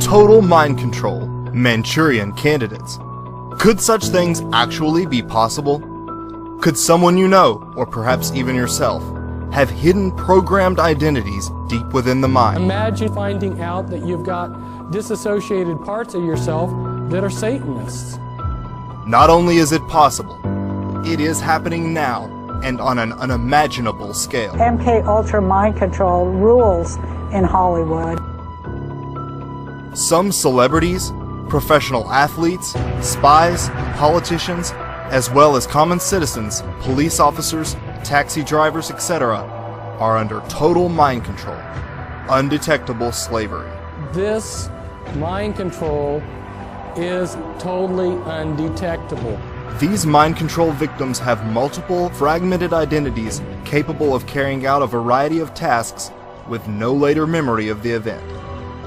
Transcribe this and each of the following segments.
total mind control, Manchurian candidates. Could such things actually be possible? Could someone you know, or perhaps even yourself, have hidden programmed identities deep within the mind? Imagine finding out that you've got disassociated parts of yourself that are Satanists. Not only is it possible, it is happening now and on an unimaginable scale. MK Ultra mind control rules in Hollywood. Some celebrities, professional athletes, spies, politicians, as well as common citizens, police officers, taxi drivers, etc., are under total mind control, undetectable slavery. This mind control is totally undetectable. These mind control victims have multiple fragmented identities capable of carrying out a variety of tasks with no later memory of the event.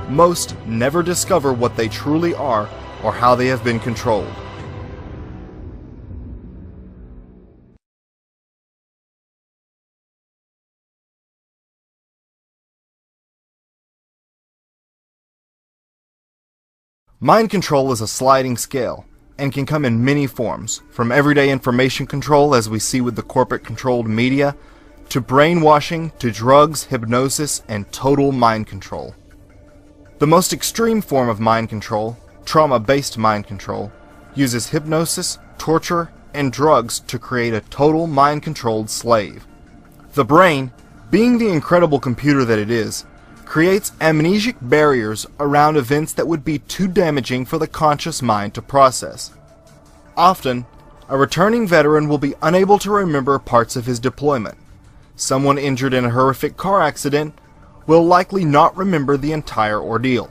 Most never discover what they truly are or how they have been controlled. Mind control is a sliding scale and can come in many forms, from everyday information control as we see with the corporate-controlled media, to brainwashing, to drugs, hypnosis, and total mind control. The most extreme form of mind control, trauma-based mind control, uses hypnosis, torture, and drugs to create a total mind-controlled slave. The brain, being the incredible computer that it is, creates amnesic barriers around events that would be too damaging for the conscious mind to process. Often, a returning veteran will be unable to remember parts of his deployment. Someone injured in a horrific car accident will likely not remember the entire ordeal.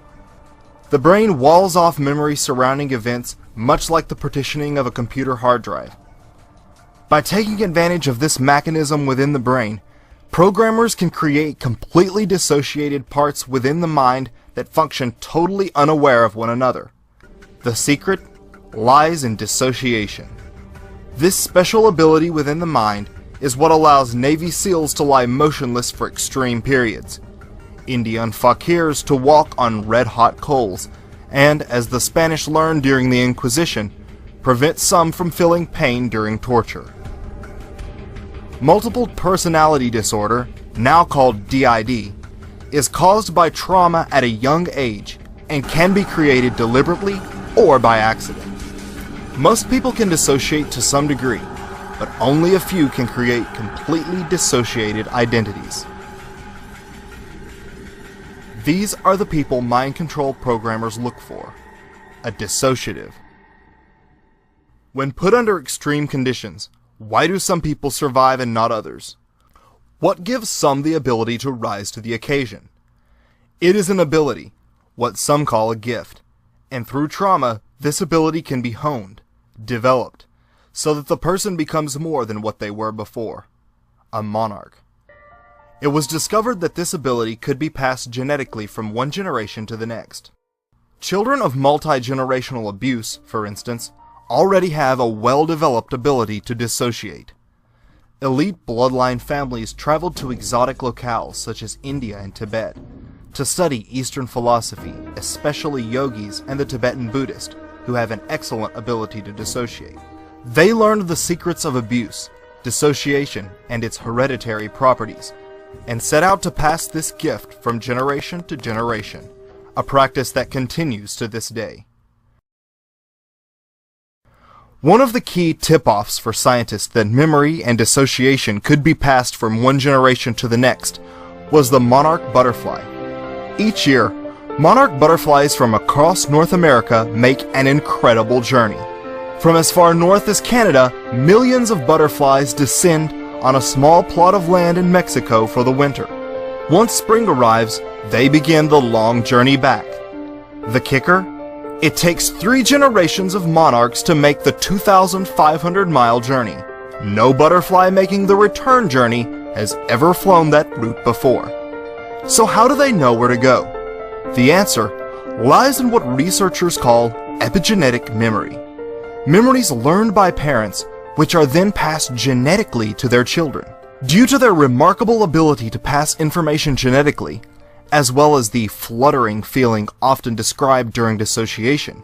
The brain walls off memories surrounding events much like the partitioning of a computer hard drive. By taking advantage of this mechanism within the brain, programmers can create completely dissociated parts within the mind that function totally unaware of one another. The secret lies in dissociation. This special ability within the mind is what allows Navy SEALs to lie motionless for extreme periods, Indian fakirs to walk on red-hot coals, and, as the Spanish learned during the Inquisition, prevent some from feeling pain during torture. Multiple personality disorder, now called DID, is caused by trauma at a young age and can be created deliberately or by accident. Most people can dissociate to some degree, but only a few can create completely dissociated identities. These are the people mind control programmers look for: a dissociative. When put under extreme conditions, why do some people survive and not others? What gives some the ability to rise to the occasion? It is an ability, what some call a gift, and through trauma, this ability can be honed, developed, so that the person becomes more than what they were before: a monarch. It was discovered that this ability could be passed genetically from one generation to the next. Children of multi-generational abuse, for instance, already have a well-developed ability to dissociate. Elite bloodline families traveled to exotic locales such as India and Tibet to study Eastern philosophy, especially yogis and the Tibetan Buddhist, who have an excellent ability to dissociate. They learned the secrets of abuse, dissociation, and its hereditary properties, and set out to pass this gift from generation to generation, a practice that continues to this day. One of the key tip-offs for scientists that memory and dissociation could be passed from one generation to the next was the monarch butterfly. Each year, monarch butterflies from across North America make an incredible journey. From as far north as Canada, millions of butterflies descend on a small plot of land in Mexico for the winter. Once spring arrives, they begin the long journey back. The kicker? It takes 3 generations of monarchs to make the 2,500-mile journey. No butterfly making the return journey has ever flown that route before. So how do they know where to go? The answer lies in what researchers call epigenetic memory. Memories learned by parents, which are then passed genetically to their children. Due to their remarkable ability to pass information genetically, as well as the fluttering feeling often described during dissociation.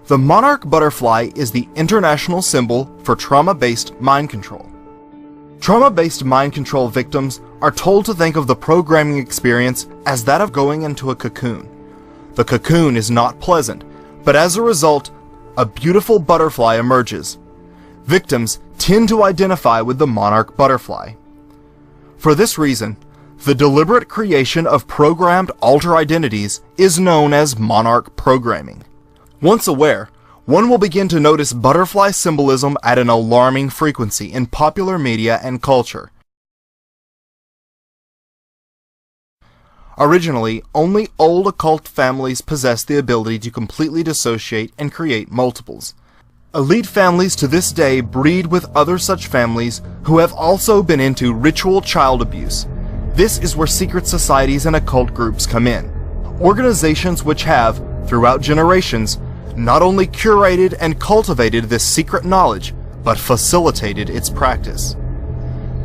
The monarch butterfly is the international symbol for trauma-based mind control. Trauma-based mind control victims are told to think of the programming experience as that of going into a cocoon. The cocoon is not pleasant, but as a result, a beautiful butterfly emerges. Victims tend to identify with the monarch butterfly. For this reason, the deliberate creation of programmed alter identities is known as monarch programming. Once aware, one will begin to notice butterfly symbolism at an alarming frequency in popular media and culture. Originally, only old occult families possessed the ability to completely dissociate and create multiples. Elite families to this day breed with other such families who have also been into ritual child abuse. This is where secret societies and occult groups come in. Organizations which have, throughout generations, not only curated and cultivated this secret knowledge, but facilitated its practice.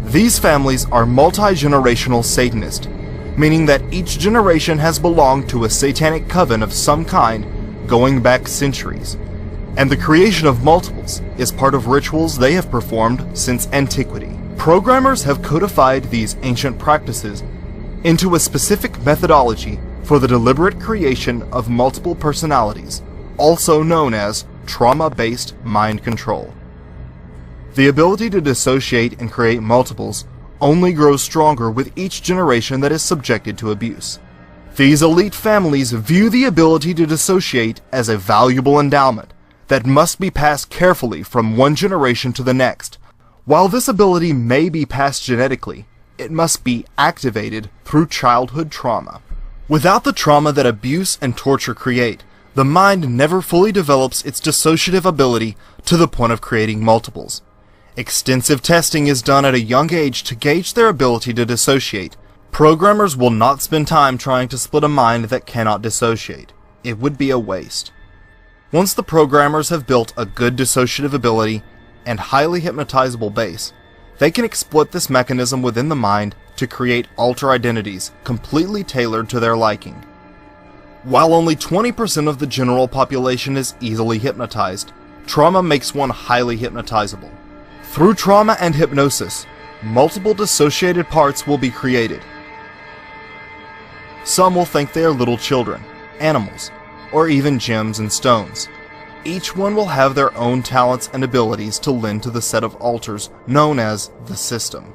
These families are multi-generational Satanist, meaning that each generation has belonged to a satanic coven of some kind going back centuries, and the creation of multiples is part of rituals they have performed since antiquity. Programmers have codified these ancient practices into a specific methodology for the deliberate creation of multiple personalities, also known as trauma-based mind control. The ability to dissociate and create multiples only grows stronger with each generation that is subjected to abuse. These elite families view the ability to dissociate as a valuable endowment that must be passed carefully from one generation to the next. While this ability may be passed genetically, it must be activated through childhood trauma. Without the trauma that abuse and torture create, the mind never fully develops its dissociative ability to the point of creating multiples. Extensive testing is done at a young age to gauge their ability to dissociate. Programmers will not spend time trying to split a mind that cannot dissociate. It would be a waste. Once the programmers have built a good dissociative ability and highly hypnotizable base, they can exploit this mechanism within the mind to create alter identities completely tailored to their liking. While only 20% of the general population is easily hypnotized, trauma makes one highly hypnotizable. Through trauma and hypnosis, multiple dissociated parts will be created. Some will think they are little children, animals, or even gems and stones. Each one will have their own talents and abilities to lend to the set of alters known as the system.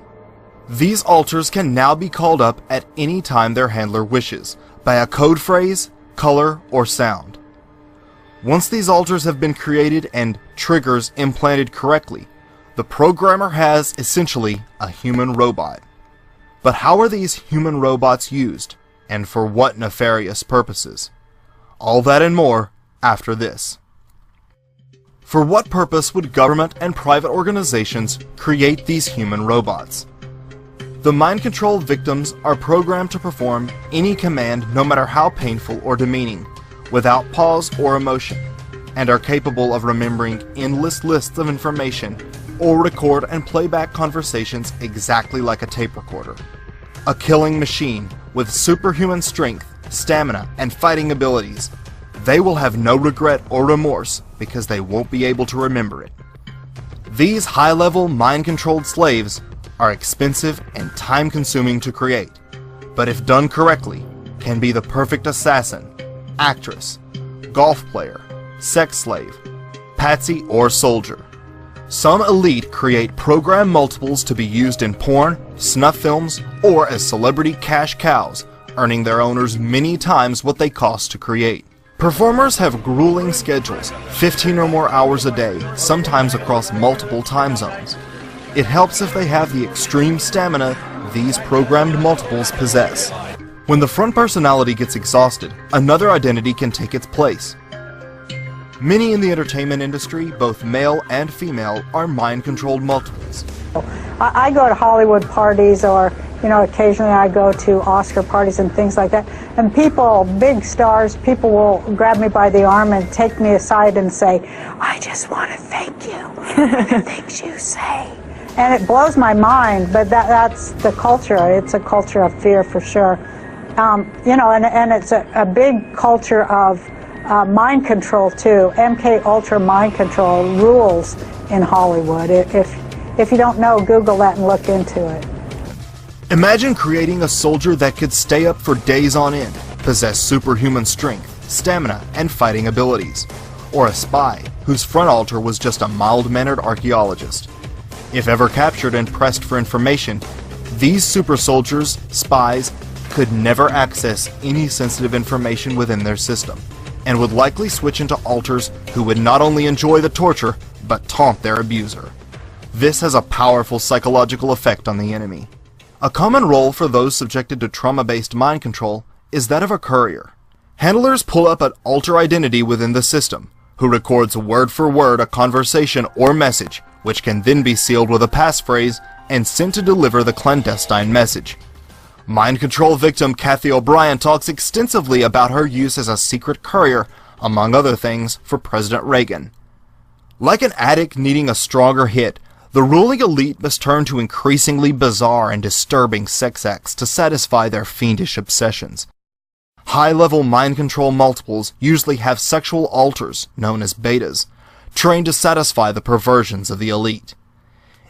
These alters can now be called up at any time their handler wishes, by a code phrase, color, or sound. Once these alters have been created and triggers implanted correctly, the programmer has essentially a human robot. But how are these human robots used, and for what nefarious purposes? All that and more after this. For what purpose would government and private organizations create these human robots? The mind control victims are programmed to perform any command, no matter how painful or demeaning, without pause or emotion, and are capable of remembering endless lists of information or record and play back conversations exactly like a tape recorder. A killing machine with superhuman strength, stamina, and fighting abilities. They will have no regret or remorse because they won't be able to remember it. These high-level mind-controlled slaves are expensive and time-consuming to create, but if done correctly, can be the perfect assassin, actress, golf player, sex slave, patsy, or soldier. Some elite create program multiples to be used in porn, snuff films, or as celebrity cash cows, earning their owners many times what they cost to create. Performers have grueling schedules, 15 or more hours a day, sometimes across multiple time zones. It helps if they have the extreme stamina these programmed multiples possess. When the front personality gets exhausted, another identity can take its place. Many in the entertainment industry, both male and female, are mind-controlled multiples. I go to Hollywood parties, or occasionally I go to Oscar parties and things like that, and people, big stars, people will grab me by the arm and take me aside and say, "I just want to thank you for the things you say." And it blows my mind, but that's the culture. It's a culture of fear for sure. and it's a big culture of mind control too. MK Ultra mind control rules in Hollywood. If you don't know, Google that and look into it. Imagine creating a soldier that could stay up for days on end, possess superhuman strength, stamina, and fighting abilities. Or a spy whose front altar was just a mild-mannered archaeologist. If ever captured and pressed for information, these super soldiers, spies, could never access any sensitive information within their system, and would likely switch into alters who would not only enjoy the torture, but taunt their abuser. This has a powerful psychological effect on the enemy. A common role for those subjected to trauma-based mind control is that of a courier. Handlers pull up an alter identity within the system, who records word for word a conversation or message, which can then be sealed with a passphrase and sent to deliver the clandestine message. Mind control victim Kathy O'Brien talks extensively about her use as a secret courier, among other things, for President Reagan. Like an addict needing a stronger hit, the ruling elite must turn to increasingly bizarre and disturbing sex acts to satisfy their fiendish obsessions. High-level mind control multiples usually have sexual alters, known as betas, trained to satisfy the perversions of the elite.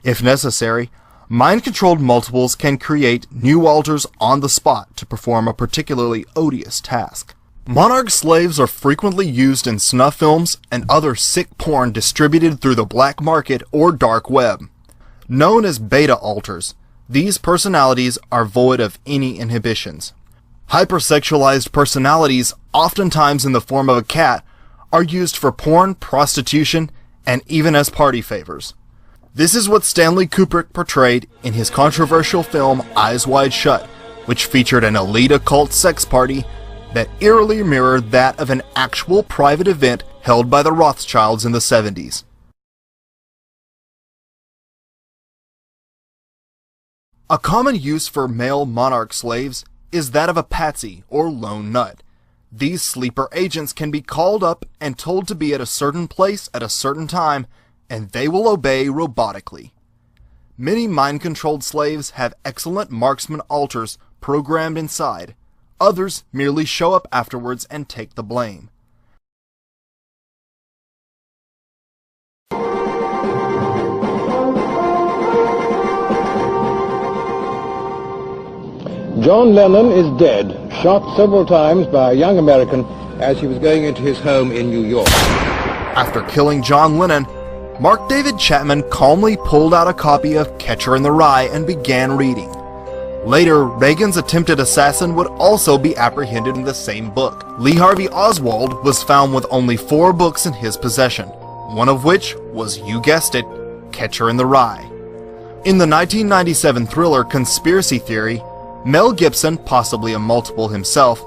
If necessary, mind-controlled multiples can create new alters on the spot to perform a particularly odious task. Monarch slaves are frequently used in snuff films and other sick porn distributed through the black market or dark web. Known as beta alters, these personalities are void of any inhibitions. Hypersexualized personalities, oftentimes in the form of a cat, are used for porn, prostitution, and even as party favors. This is what Stanley Kubrick portrayed in his controversial film Eyes Wide Shut, which featured an elite occult sex party that eerily mirrored that of an actual private event held by the Rothschilds in the 70s. A common use for male monarch slaves is that of a patsy or lone nut. These sleeper agents can be called up and told to be at a certain place at a certain time, and they will obey robotically. Many mind-controlled slaves have excellent marksman alters programmed inside. Others merely show up afterwards and take the blame. John Lennon is dead, shot several times by a young American as he was going into his home in New York. After killing John Lennon, Mark David Chapman calmly pulled out a copy of Catcher in the Rye and began reading. Later, Reagan's attempted assassin would also be apprehended in the same book. Lee Harvey Oswald was found with only 4 books in his possession, one of which was, you guessed it, Catcher in the Rye. In the 1997 thriller Conspiracy Theory, Mel Gibson, possibly a multiple himself,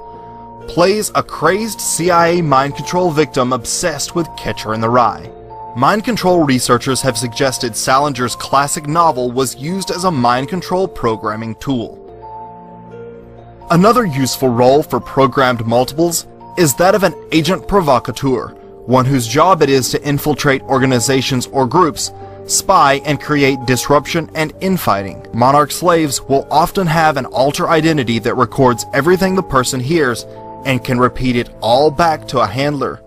plays a crazed CIA mind control victim obsessed with Catcher in the Rye. Mind control researchers have suggested Salinger's classic novel was used as a mind control programming tool. Another useful role for programmed multiples is that of an agent provocateur, one whose job it is to infiltrate organizations or groups, spy and create disruption and infighting. Monarch slaves will often have an alter identity that records everything the person hears and can repeat it all back to a handler.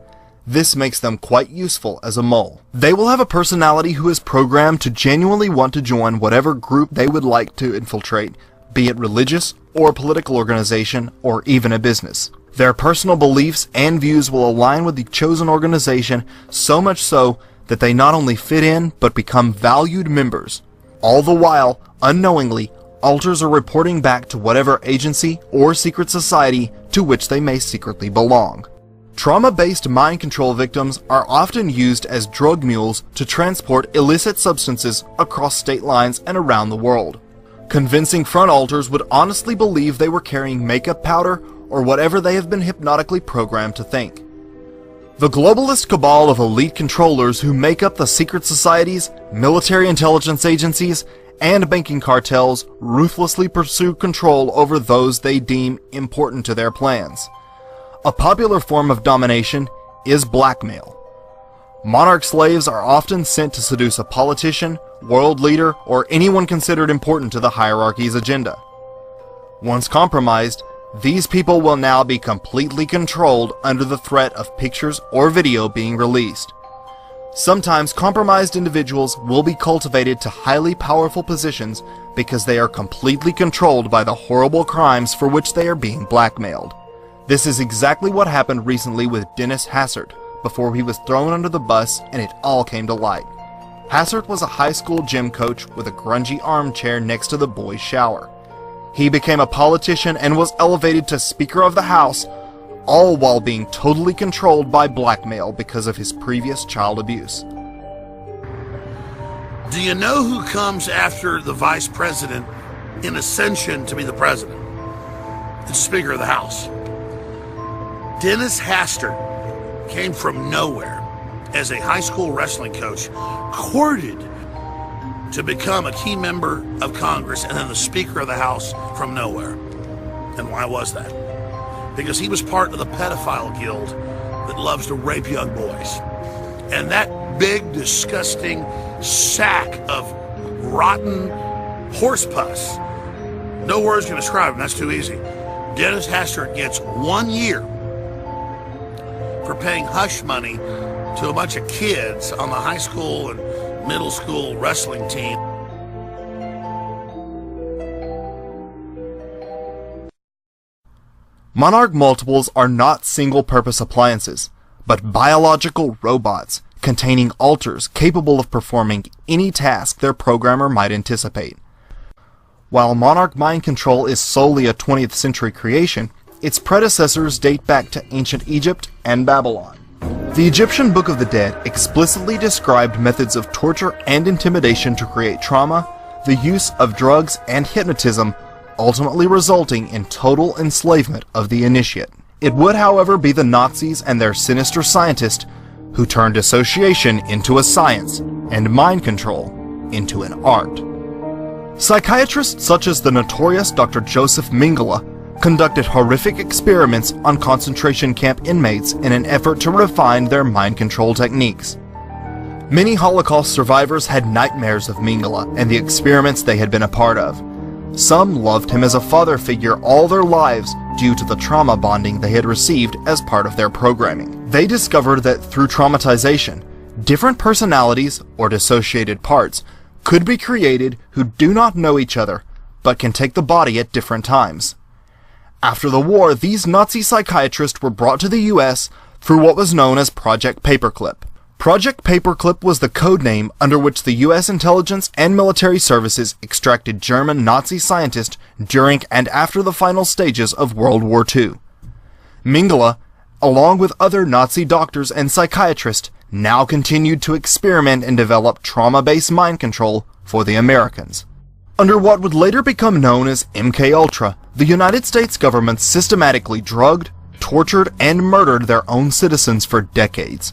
This makes them quite useful as a mole. They will have a personality who is programmed to genuinely want to join whatever group they would like to infiltrate, be it religious or political organization or even a business. Their personal beliefs and views will align with the chosen organization, so much so that they not only fit in but become valued members. All the while, unknowingly, alters are reporting back to whatever agency or secret society to which they may secretly belong. Trauma-based mind control victims are often used as drug mules to transport illicit substances across state lines and around the world. Convincing front alters would honestly believe they were carrying makeup powder or whatever they have been hypnotically programmed to think. The globalist cabal of elite controllers who make up the secret societies, military intelligence agencies, and banking cartels ruthlessly pursue control over those they deem important to their plans. A popular form of domination is blackmail. Monarch slaves are often sent to seduce a politician, world leader, or anyone considered important to the hierarchy's agenda. Once compromised, These people will now be completely controlled under the threat of pictures or video being released. Sometimes compromised individuals will be cultivated to highly powerful positions because they are completely controlled by the horrible crimes for which they are being blackmailed. This is exactly what happened recently with Dennis Hassert before he was thrown under the bus and it all came to light. Hassert was a high school gym coach with a grungy armchair next to the boys' shower. He became a politician and was elevated to Speaker of the House, all while being totally controlled by blackmail because of his previous child abuse. Do you know who comes after the vice president in ascension to be the president? It's Speaker of the House. Dennis Hastert came from nowhere as a high school wrestling coach, courted to become a key member of Congress and then the Speaker of the House from nowhere. And why was that? Because he was part of the pedophile guild that loves to rape young boys. And that big, disgusting sack of rotten horse pus, no words can describe him, that's too easy. Dennis Hastert gets 1 year for paying hush money to a bunch of kids on the high school and middle school wrestling team. Monarch multiples are not single-purpose appliances, but biological robots containing alters capable of performing any task their programmer might anticipate. While Monarch Mind Control is solely a 20th century creation, its predecessors date back to ancient Egypt and Babylon. The Egyptian Book of the Dead explicitly described methods of torture and intimidation to create trauma, the use of drugs and hypnotism, ultimately resulting in total enslavement of the initiate. It would, however, be the Nazis and their sinister scientist who turned dissociation into a science and mind control into an art. Psychiatrists such as the notorious Dr. Joseph Mengele conducted horrific experiments on concentration camp inmates in an effort to refine their mind control techniques. Many Holocaust survivors had nightmares of Mengele and the experiments they had been a part of. Some loved him as a father figure all their lives due to the trauma bonding they had received as part of their programming. They discovered that through traumatization, different personalities or dissociated parts could be created who do not know each other but can take the body at different times. After the war, these Nazi psychiatrists were brought to the US through what was known as Project Paperclip. Project Paperclip was the code name under which the US intelligence and military services extracted German Nazi scientists during and after the final stages of World War II. Mengele, along with other Nazi doctors and psychiatrists, now continued to experiment and develop trauma-based mind control for the Americans. Under what would later become known as MKUltra, the United States government systematically drugged, tortured, and murdered their own citizens for decades.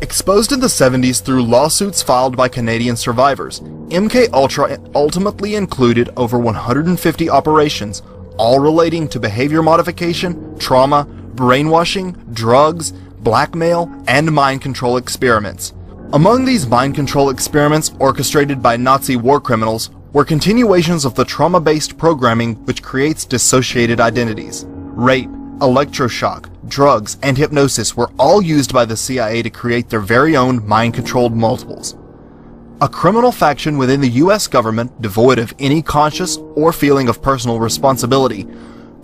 Exposed in the 70s through lawsuits filed by Canadian survivors, MKUltra ultimately included over 150 operations, all relating to behavior modification, trauma, brainwashing, drugs, blackmail, and mind control experiments. Among these mind control experiments orchestrated by Nazi war criminals were continuations of the trauma-based programming which creates dissociated identities. Rape, electroshock, drugs, and hypnosis were all used by the CIA to create their very own mind-controlled multiples. A criminal faction within the US government, devoid of any conscious or feeling of personal responsibility,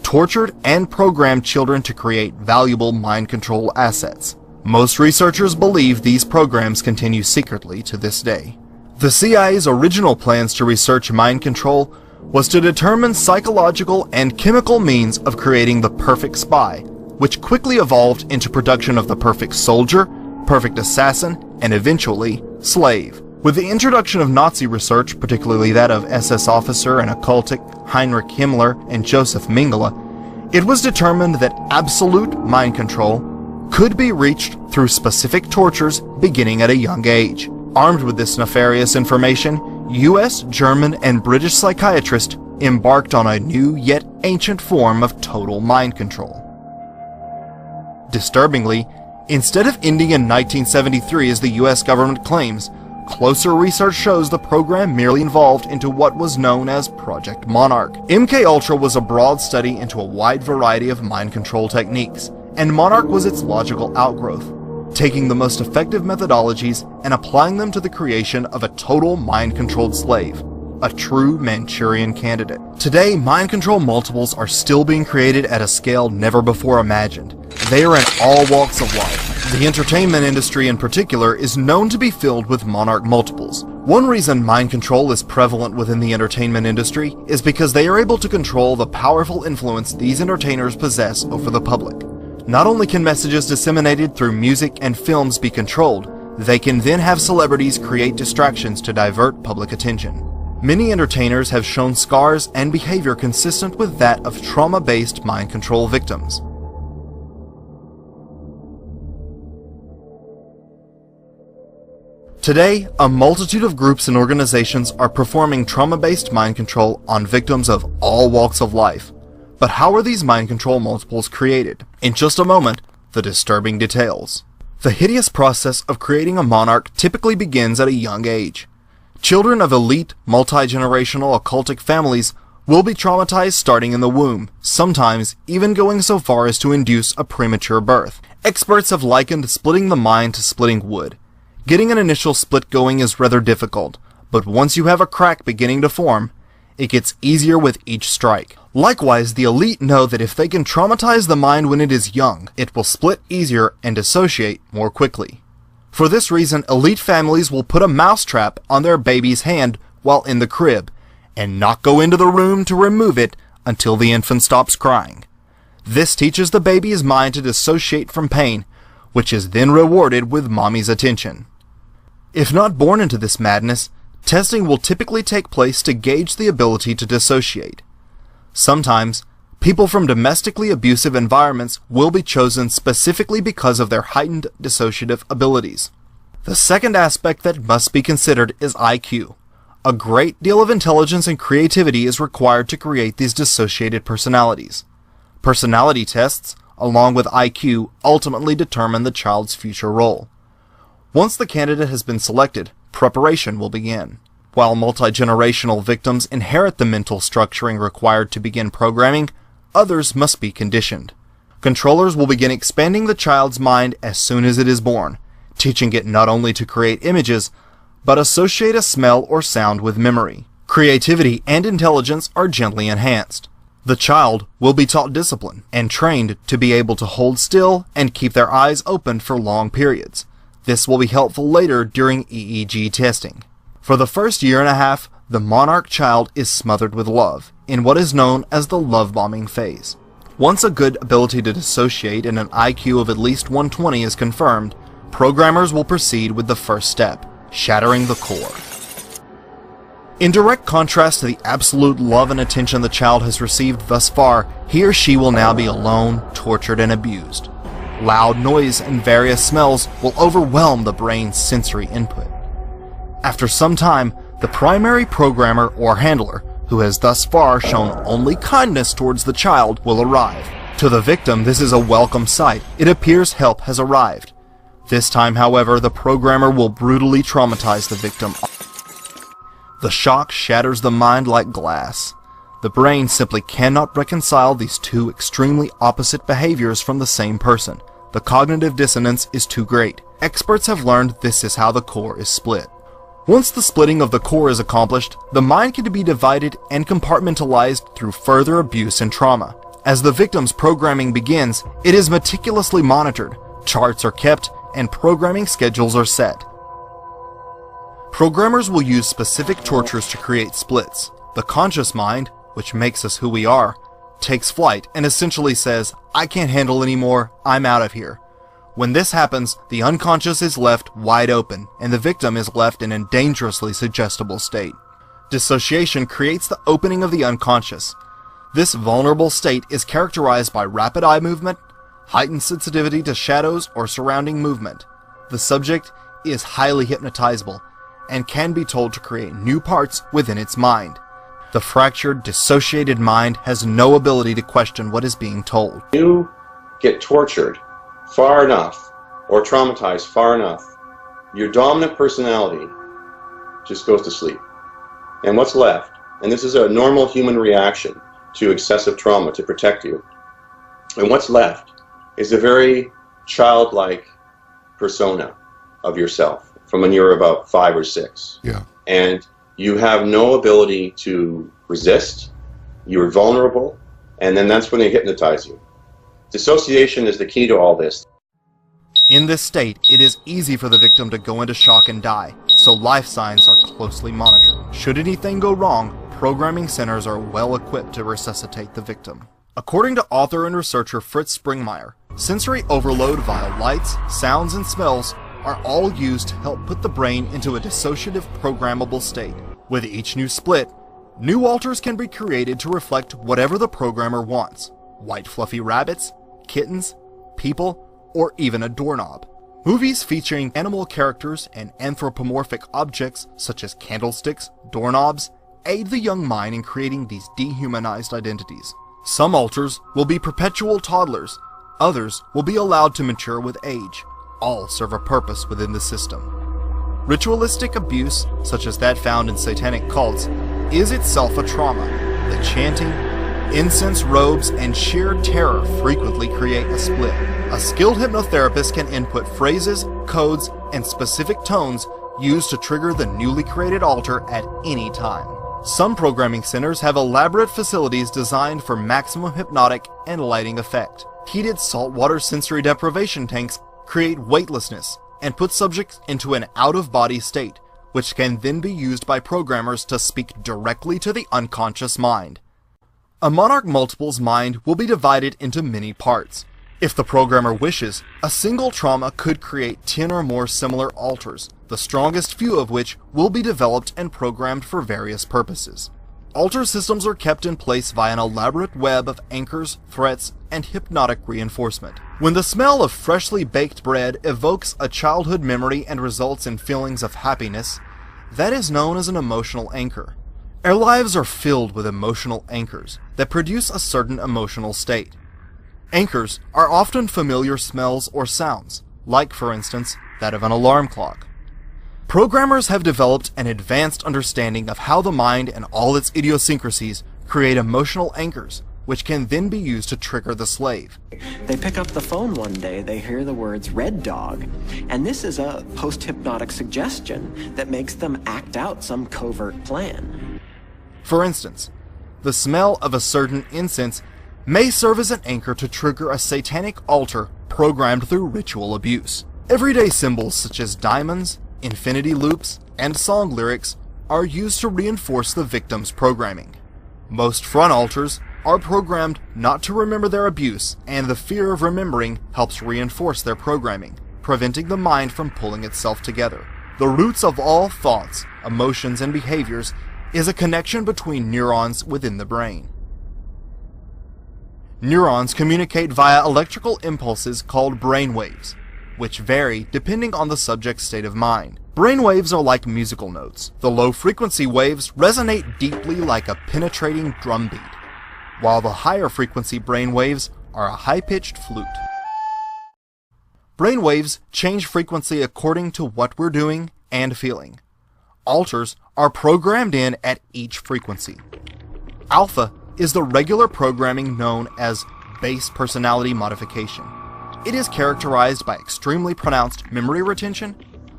tortured and programmed children to create valuable mind control assets. Most researchers believe these programs continue secretly to this day. The CIA's original plans to research mind control was to determine psychological and chemical means of creating the perfect spy, which quickly evolved into production of the perfect soldier, perfect assassin, and eventually, slave. With the introduction of Nazi research, particularly that of SS officer and occultic Heinrich Himmler and Joseph Mengele, it was determined that absolute mind control could be reached through specific tortures beginning at a young age. Armed with this nefarious information, US, German, and British psychiatrists embarked on a new yet ancient form of total mind control. Disturbingly, instead of ending in 1973 as the US government claims, closer research shows the program merely evolved into what was known as Project Monarch. MKUltra was a broad study into a wide variety of mind control techniques, and Monarch was its logical outgrowth, taking the most effective methodologies and applying them to the creation of a total mind-controlled slave, a true Manchurian candidate. Today, mind control multiples are still being created at a scale never before imagined. They are in all walks of life. The entertainment industry in particular is known to be filled with Monarch multiples. One reason mind control is prevalent within the entertainment industry is because they are able to control the powerful influence these entertainers possess over the public. Not only can messages disseminated through music and films be controlled, they can then have celebrities create distractions to divert public attention. Many entertainers have shown scars and behavior consistent with that of trauma-based mind control victims. Today, a multitude of groups and organizations are performing trauma-based mind control on victims of all walks of life. But how are these mind control multiples created? In just a moment, the disturbing details. The hideous process of creating a monarch typically begins at a young age. Children of elite, multi-generational occultic families will be traumatized starting in the womb, sometimes even going so far as to induce a premature birth. Experts have likened splitting the mind to splitting wood. Getting an initial split going is rather difficult, but once you have a crack beginning to form, it gets easier with each strike. Likewise, the elite know that if they can traumatize the mind when it is young, it will split easier and dissociate more quickly. For this reason, elite families will put a mousetrap on their baby's hand while in the crib, and not go into the room to remove it until the infant stops crying. This teaches the baby's mind to dissociate from pain, which is then rewarded with mommy's attention. If not born into this madness, testing will typically take place to gauge the ability to dissociate. Sometimes, people from domestically abusive environments will be chosen specifically because of their heightened dissociative abilities. The second aspect that must be considered is IQ. A great deal of intelligence and creativity is required to create these dissociated personalities. Personality tests, along with IQ, ultimately determine the child's future role. Once the candidate has been selected, preparation will begin. While multi-generational victims inherit the mental structuring required to begin programming, others must be conditioned. Controllers will begin expanding the child's mind as soon as it is born, teaching it not only to create images, but associate a smell or sound with memory. Creativity and intelligence are gently enhanced. The child will be taught discipline and trained to be able to hold still and keep their eyes open for long periods. This will be helpful later during EEG testing. For the first year and a half, the monarch child is smothered with love, in what is known as the love bombing phase. Once a good ability to dissociate and an IQ of at least 120 is confirmed, programmers will proceed with the first step, shattering the core. In direct contrast to the absolute love and attention the child has received thus far, he or she will now be alone, tortured, and abused. Loud noise and various smells will overwhelm the brain's sensory input. After some time, the primary programmer or handler, who has thus far shown only kindness towards the child, will arrive. To the victim, this is a welcome sight. It appears help has arrived. This time, however, the programmer will brutally traumatize the victim. The shock shatters the mind like glass. The brain simply cannot reconcile these two extremely opposite behaviors from the same person. The cognitive dissonance is too great. Experts have learned this is how the core is split. Once the splitting of the core is accomplished, the mind can be divided and compartmentalized through further abuse and trauma. As the victim's programming begins, it is meticulously monitored, charts are kept, and programming schedules are set. Programmers will use specific tortures to create splits. The conscious mind, which makes us who we are, takes flight and essentially says, "I can't handle anymore, I'm out of here." When this happens, the unconscious is left wide open, and the victim is left in a dangerously suggestible state. Dissociation creates the opening of the unconscious. This vulnerable state is characterized by rapid eye movement, heightened sensitivity to shadows or surrounding movement. The subject is highly hypnotizable, and can be told to create new parts within its mind. The fractured, dissociated mind has no ability to question what is being told. You get tortured far enough, or traumatized far enough, your dominant personality just goes to sleep. And what's left, and this is a normal human reaction to excessive trauma to protect you, and what's left is a very childlike persona of yourself from when you were about 5 or 6. Yeah. And you have no ability to resist, you're vulnerable, and then that's when they hypnotize you. Dissociation is the key to all this. In this state, it is easy for the victim to go into shock and die, so life signs are closely monitored. Should anything go wrong, programming centers are well equipped to resuscitate the victim. According to author and researcher Fritz Springmeier, sensory overload via lights, sounds, and smells are all used to help put the brain into a dissociative programmable state. With each new split, new alters can be created to reflect whatever the programmer wants: white fluffy rabbits, kittens, people, or even a doorknob. Movies featuring animal characters and anthropomorphic objects such as candlesticks, doorknobs, aid the young mind in creating these dehumanized identities. Some alters will be perpetual toddlers, others will be allowed to mature with age. All serve a purpose within the system. Ritualistic abuse, such as that found in satanic cults, is itself a trauma. The chanting, incense robes, and sheer terror frequently create a split. A skilled hypnotherapist can input phrases, codes, and specific tones used to trigger the newly created alter at any time. Some programming centers have elaborate facilities designed for maximum hypnotic and lighting effect. Heated saltwater sensory deprivation tanks create weightlessness and put subjects into an out-of-body state, which can then be used by programmers to speak directly to the unconscious mind. A Monarch Multiple's mind will be divided into many parts. If the programmer wishes, a single trauma could create 10 or more similar alters, the strongest few of which will be developed and programmed for various purposes. Alter systems are kept in place via an elaborate web of anchors, threats, and hypnotic reinforcement. When the smell of freshly baked bread evokes a childhood memory and results in feelings of happiness, that is known as an emotional anchor. Our lives are filled with emotional anchors that produce a certain emotional state. Anchors are often familiar smells or sounds, like, for instance, that of an alarm clock. Programmers have developed an advanced understanding of how the mind and all its idiosyncrasies create emotional anchors, which can then be used to trigger the slave. They pick up the phone one day, they hear the words "red dog," and this is a post-hypnotic suggestion that makes them act out some covert plan. For instance, the smell of a certain incense may serve as an anchor to trigger a satanic altar programmed through ritual abuse. Everyday symbols such as diamonds, infinity loops, and song lyrics are used to reinforce the victim's programming. Most front altars are programmed not to remember their abuse, and the fear of remembering helps reinforce their programming, preventing the mind from pulling itself together. The roots of all thoughts, emotions, and behaviors is a connection between neurons within the brain. Neurons communicate via electrical impulses called brainwaves, which vary depending on the subject's state of mind. Brainwaves are like musical notes. The low-frequency waves resonate deeply like a penetrating drum beat, while the higher-frequency brainwaves are a high-pitched flute. Brainwaves change frequency according to what we're doing and feeling. Alters are programmed in at each frequency. Alpha is the regular programming known as base personality modification. It is characterized by extremely pronounced memory retention,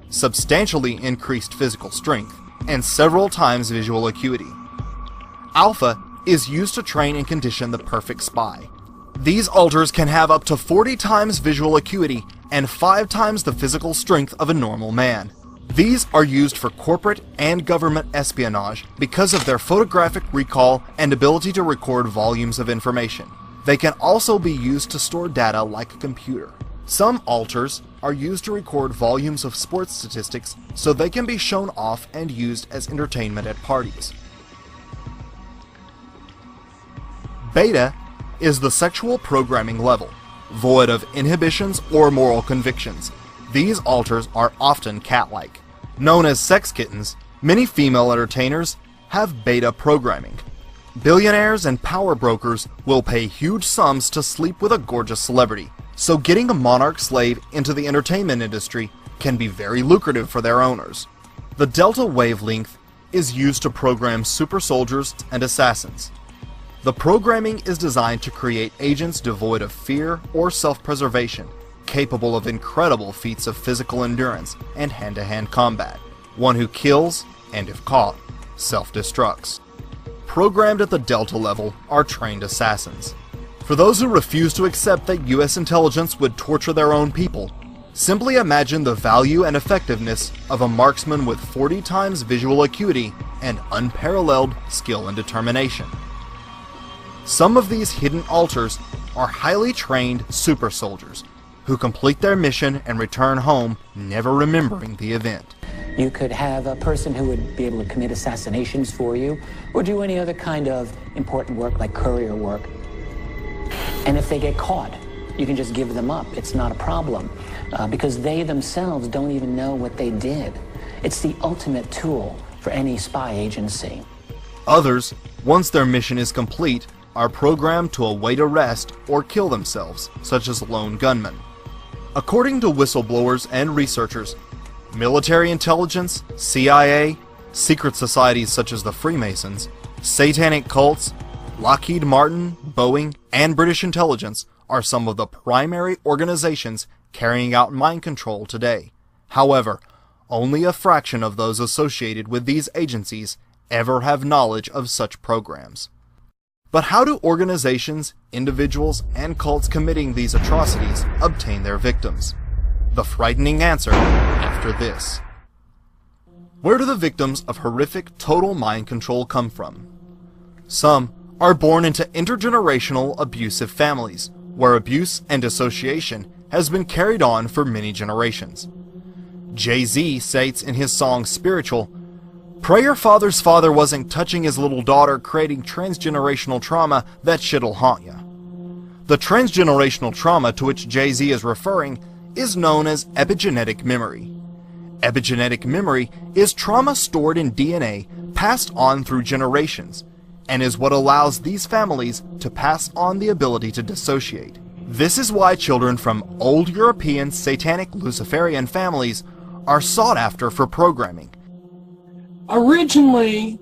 substantially increased physical strength, and several times visual acuity. Alpha is used to train and condition the perfect spy. These alters can have up to 40 times visual acuity and 5 times the physical strength of a normal man. These are used for corporate and government espionage because of their photographic recall and ability to record volumes of information. They can also be used to store data like a computer. Some alters are used to record volumes of sports statistics so they can be shown off and used as entertainment at parties. Beta is the sexual programming level, void of inhibitions or moral convictions. These alters are often cat-like. Known as sex kittens, many female entertainers have beta programming. Billionaires and power brokers will pay huge sums to sleep with a gorgeous celebrity, so getting a monarch slave into the entertainment industry can be very lucrative for their owners. The delta wavelength is used to program super soldiers and assassins. The programming is designed to create agents devoid of fear or self-preservation, capable of incredible feats of physical endurance and hand-to-hand combat. One who kills, and if caught, self-destructs. Programmed at the Delta level are trained assassins. For those who refuse to accept that US intelligence would torture their own people, simply imagine the value and effectiveness of a marksman with 40 times visual acuity and unparalleled skill and determination. Some of these hidden alters are highly trained super soldiers who complete their mission and return home never remembering the event. You could have a person who would be able to commit assassinations for you or do any other kind of important work like courier work. And if they get caught, you can just give them up. It's not a problem because they themselves don't even know what they did. It's the ultimate tool for any spy agency. Others, once their mission is complete, are programmed to await arrest or kill themselves, such as lone gunmen. According to whistleblowers and researchers, military intelligence, CIA, secret societies such as the Freemasons, satanic cults, Lockheed Martin, Boeing, and British intelligence are some of the primary organizations carrying out mind control today. However, only a fraction of those associated with these agencies ever have knowledge of such programs. But how do organizations, individuals, and cults committing these atrocities obtain their victims? The frightening answer after this. Where do the victims of horrific total mind control come from? Some are born into intergenerational abusive families, where abuse and dissociation has been carried on for many generations. Jay-Z states in his song Spiritual, "Pray your father's father wasn't touching his little daughter, creating transgenerational trauma, that shit'll haunt ya." The transgenerational trauma to which Jay-Z is referring is known as epigenetic memory. Epigenetic memory is trauma stored in DNA passed on through generations, and is what allows these families to pass on the ability to dissociate. This is why children from old European satanic Luciferian families are sought after for programming. Originally,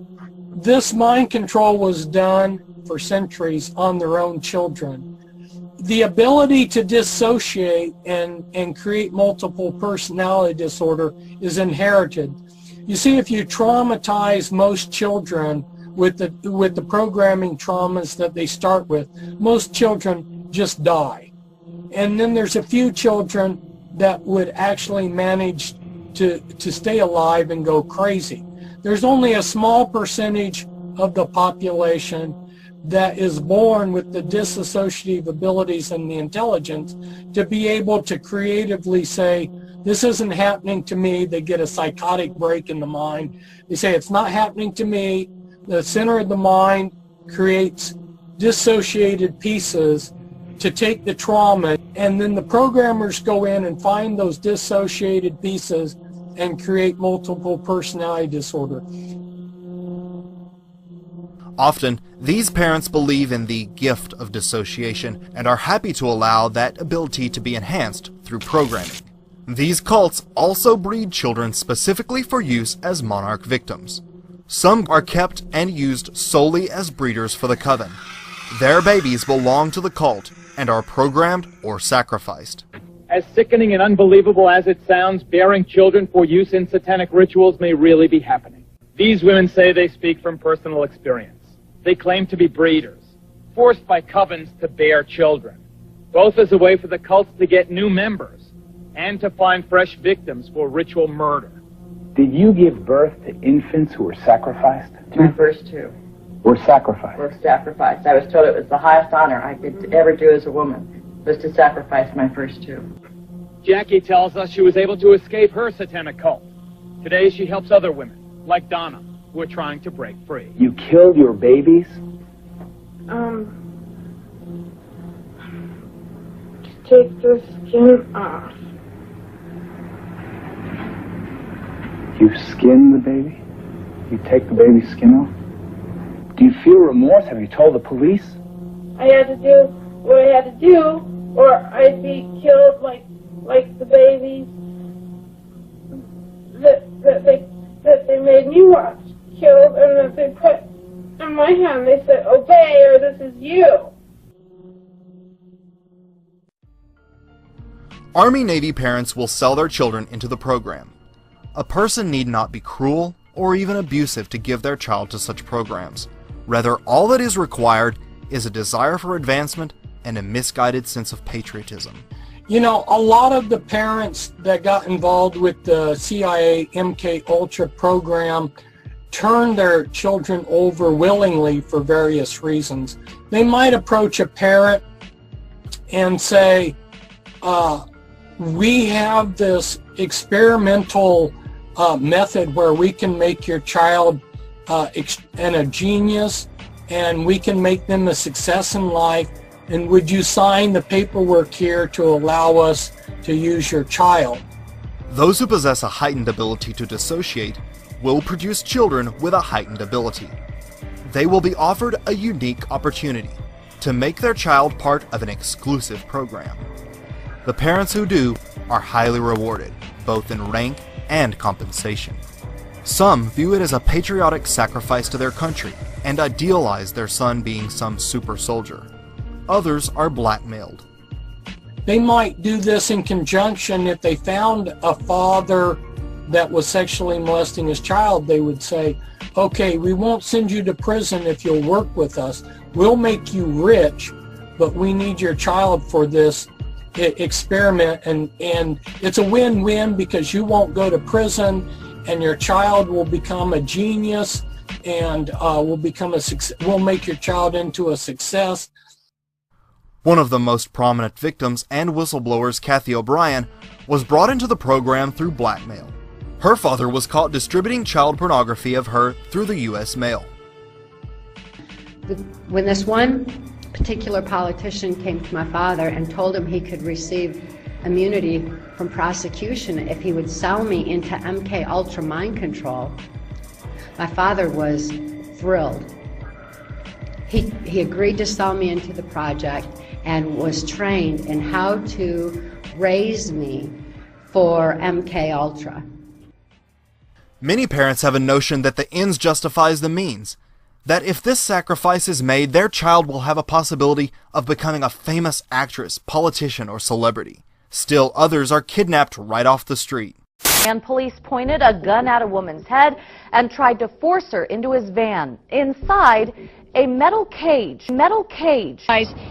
this mind control was done for centuries on their own children. The ability to dissociate and create multiple personality disorder is inherited. You see, if you traumatize most children with the programming traumas that they start with, most children just die. And then there's a few children that would actually manage to stay alive and go crazy. There's only a small percentage of the population that is born with the disassociative abilities and the intelligence to be able to creatively say, this isn't happening to me. They get a psychotic break in the mind. They say, it's not happening to me. The center of the mind creates dissociated pieces to take the trauma, and then the programmers go in and find those dissociated pieces and create multiple personality disorder. Often, these parents believe in the gift of dissociation and are happy to allow that ability to be enhanced through programming. These cults also breed children specifically for use as monarch victims. Some are kept and used solely as breeders for the coven. Their babies belong to the cult and are programmed or sacrificed. As sickening and unbelievable as it sounds, bearing children for use in satanic rituals may really be happening. These women say they speak from personal experience. They claim to be breeders, forced by covens to bear children, both as a way for the cults to get new members and to find fresh victims for ritual murder. Did you give birth to infants who were sacrificed? My first two. Were sacrificed? Were sacrificed. I was told it was the highest honor I could ever do as a woman, was to sacrifice my first two. Jackie tells us she was able to escape her satanic cult. Today she helps other women, like Donna, who are trying to break free. You killed your babies? Just take the skin off. You skin the baby? You take the baby's skin off? Do you feel remorse? Have you told the police? I had to do what I had to do, or I'd be killed like the babies that Army-Navy parents will sell their children into the program. A person need not be cruel or even abusive to give their child to such programs. Rather, all that is required is a desire for advancement and a misguided sense of patriotism. You know, a lot of the parents that got involved with the CIA MK Ultra program turned their children over willingly for various reasons. They might approach a parent and say, we have this experimental method where we can make your child a genius, and we can make them a success in life, and would you sign the paperwork here to allow us to use your child? Those who possess a heightened ability to dissociate will produce children with a heightened ability. They will be offered a unique opportunity to make their child part of an exclusive program. The parents who do are highly rewarded, both in rank and compensation. Some view it as a patriotic sacrifice to their country and idealize their son being some super soldier. Others are blackmailed. They might do this in conjunction. If they found a father that was sexually molesting his child, they would say, okay, we won't send you to prison if you'll work with us. We'll make you rich, but we need your child for this experiment, and it's a win-win because you won't go to prison and your child will become a genius and will become a success. We'll make your child into a success. One of the most prominent victims and whistleblowers, Kathy O'Brien, was brought into the program through blackmail. Her father was caught distributing child pornography of her through the U.S. mail. When this one particular politician came to my father and told him he could receive immunity from prosecution if he would sell me into MK Ultra mind control, my father was thrilled. He agreed to sell me into the project and was trained in how to raise me for MK Ultra. Many parents have a notion that the ends justifies the means, that if this sacrifice is made, their child will have a possibility of becoming a famous actress, politician, or celebrity. Still, others are kidnapped right off the street. And police pointed a gun at a woman's head and tried to force her into his van. Inside, a metal cage.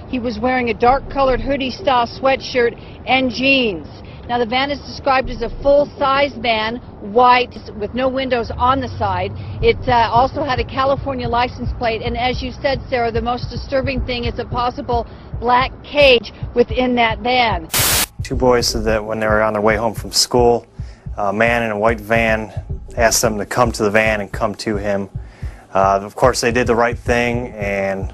He was wearing a dark-colored hoodie-style sweatshirt and jeans. Now, the van is described as a full-size van, white, with no windows on the side. It also had a California license plate, and as you said, Sarah, the most disturbing thing is a possible black cage within that van. Two boys said that when they were on their way home from school, a man in a white van asked them to come to the van and come to him. Of course, they did the right thing and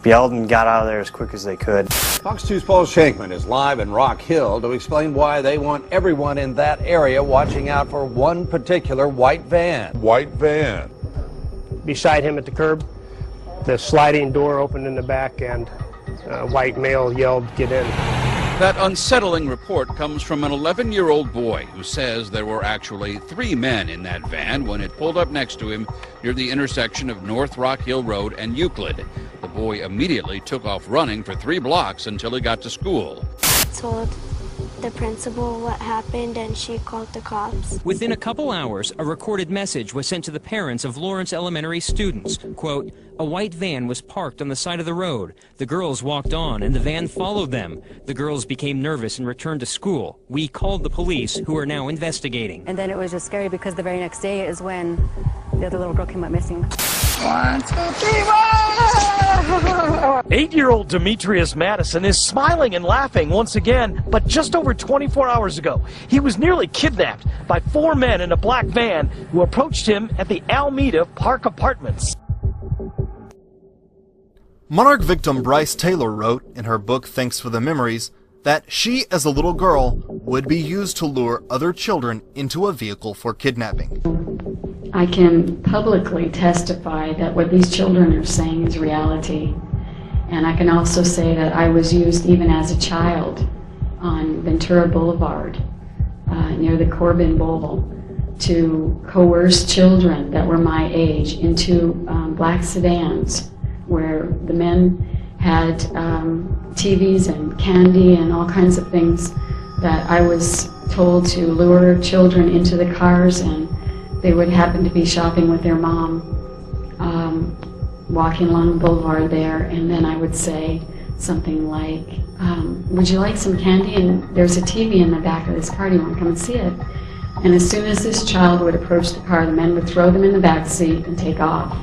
yelled and got out of there as quick as they could. Fox 2's Paul Shankman is live in Rock Hill to explain why they want everyone in that area watching out for one particular white van. White van. Beside him at the curb, the sliding door opened in the back and a white male yelled, "Get in." That unsettling report comes from an 11-year-old boy who says there were actually 3 men in that van when it pulled up next to him near the intersection of North Rock Hill Road and Euclid. The boy immediately took off running for 3 blocks until he got to school. Told the principal what happened and she called the cops. Within a couple hours, a recorded message was sent to the parents of Lawrence Elementary students. Quote, "A white van was parked on the side of the road. The girls walked on and the van followed them. The girls became nervous and returned to school. We called the police, who are now investigating." And then it was just scary because the very next day is when the other little girl came up missing. 1, 2, 3, 8-year-old Demetrius Madison is smiling and laughing once again, but just over 24 hours ago, he was nearly kidnapped by 4 men in a black van who approached him at the Alameda Park Apartments. Monarch victim Bryce Taylor wrote in her book Thanks for the Memories that she, as a little girl, would be used to lure other children into a vehicle for kidnapping. I can publicly testify that what these children are saying is reality. And I can also say that I was used even as a child on Ventura Boulevard near the Corbin Bowl to coerce children that were my age into black sedans where the men had TVs and candy and all kinds of things that I was told to lure children into the cars, and they would happen to be shopping with their mom, walking along the boulevard there, and then I would say something like, would you like some candy? And there's a TV in the back of this car, do you want to come and see it? And as soon as this child would approach the car, the men would throw them in the back seat and take off.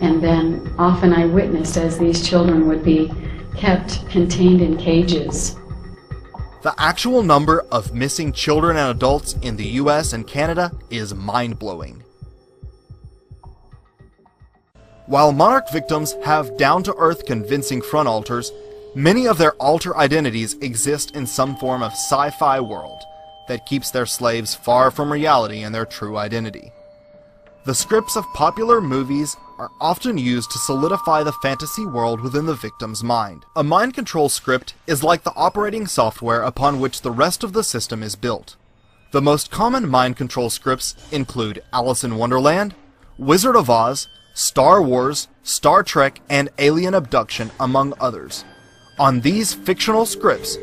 And then often I witnessed as these children would be kept contained in cages. The actual number of missing children and adults in the US and Canada is mind-blowing. While Monarch victims have down-to-earth convincing front alters, many of their alter identities exist in some form of sci-fi world that keeps their slaves far from reality and their true identity. The scripts of popular movies are often used to solidify the fantasy world within the victim's mind. A mind control script is like the operating software upon which the rest of the system is built. The most common mind control scripts include Alice in Wonderland, Wizard of Oz, Star Wars, Star Trek, and Alien Abduction, among others. On these fictional scripts,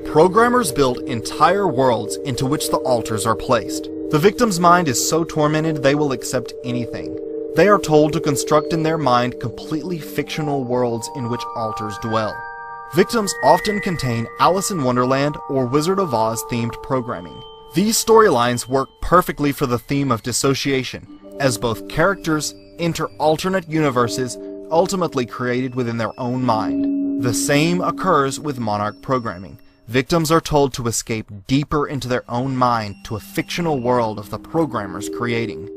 programmers build entire worlds into which the alters are placed. The victim's mind is so tormented they will accept anything. They are told to construct in their mind completely fictional worlds in which alters dwell. Victims often contain Alice in Wonderland or Wizard of Oz themed programming. These storylines work perfectly for the theme of dissociation, as both characters enter alternate universes ultimately created within their own mind. The same occurs with Monarch programming. Victims are told to escape deeper into their own mind to a fictional world of the programmer's creating.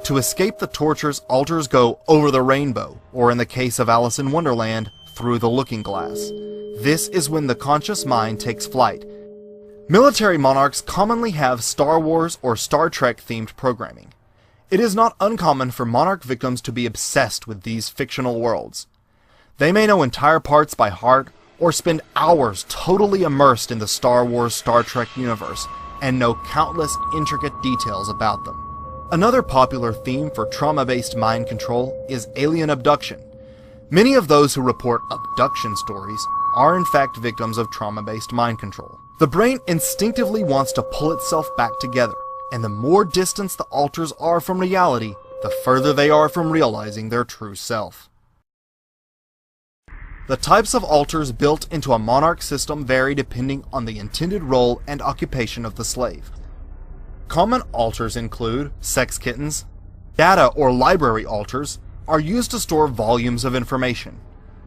To escape the tortures, alters go over the rainbow, or in the case of Alice in Wonderland, through the looking glass. This is when the conscious mind takes flight. Military monarchs commonly have Star Wars or Star Trek themed programming. It is not uncommon for Monarch victims to be obsessed with these fictional worlds. They may know entire parts by heart, or spend hours totally immersed in the Star Wars, Star Trek universe, and know countless intricate details about them. Another popular theme for trauma-based mind control is alien abduction. Many of those who report abduction stories are in fact victims of trauma-based mind control. The brain instinctively wants to pull itself back together, and the more distance the alters are from reality, the further they are from realizing their true self. The types of alters built into a Monarch system vary depending on the intended role and occupation of the slave. Common alters include sex kittens. Data or library alters are used to store volumes of information.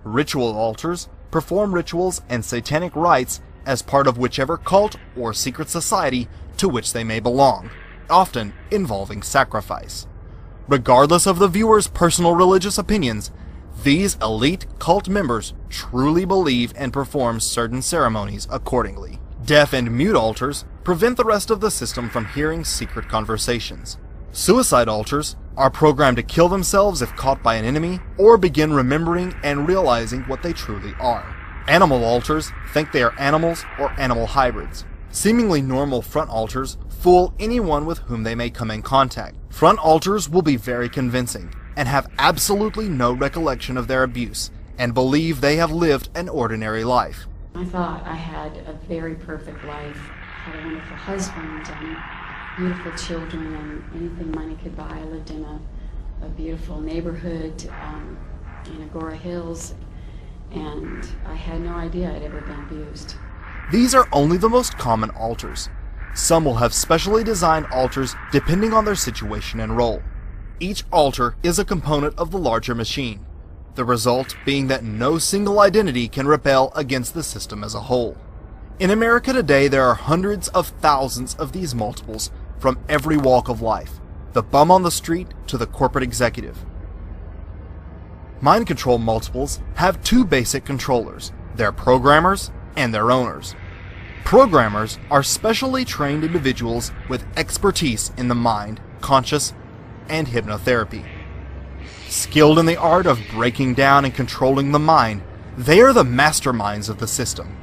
Ritual alters perform rituals and satanic rites as part of whichever cult or secret society to which they may belong, often involving sacrifice. Regardless of the viewer's personal religious opinions, these elite cult members truly believe and perform certain ceremonies accordingly. Deaf and mute alters prevent the rest of the system from hearing secret conversations. Suicide alters are programmed to kill themselves if caught by an enemy, or begin remembering and realizing what they truly are. Animal alters think they are animals or animal hybrids. Seemingly normal front alters fool anyone with whom they may come in contact. Front alters will be very convincing, and have absolutely no recollection of their abuse, and believe they have lived an ordinary life. I thought I had a very perfect life, had a wonderful husband and beautiful children and anything money could buy. I lived in a beautiful neighborhood in Agora Hills, and I had no idea I'd ever been abused. These are only the most common alters. Some will have specially designed alters depending on their situation and role. Each alter is a component of the larger machine, the result being that no single identity can rebel against the system as a whole. In America today, there are hundreds of thousands of these multiples from every walk of life, the bum on the street to the corporate executive. Mind control multiples have two basic controllers, their programmers and their owners. Programmers are specially trained individuals with expertise in the mind, conscious, and hypnotherapy. Skilled in the art of breaking down and controlling the mind, they are the masterminds of the system.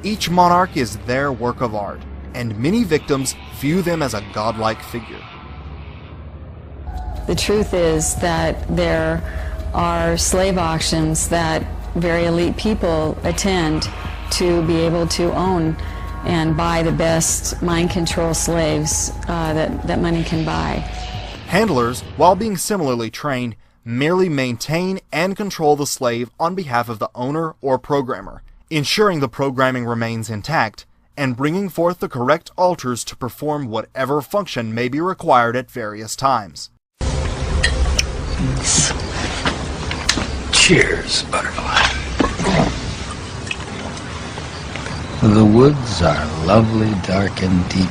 Each monarch is their work of art, and many victims view them as a godlike figure. The truth is that there are slave auctions that very elite people attend to be able to own and buy the best mind control slaves that money can buy. Handlers, while being similarly trained, merely maintain and control the slave on behalf of the owner or programmer, ensuring the programming remains intact, and bringing forth the correct alters to perform whatever function may be required at various times. Cheers, Butterfly. The woods are lovely, dark, and deep,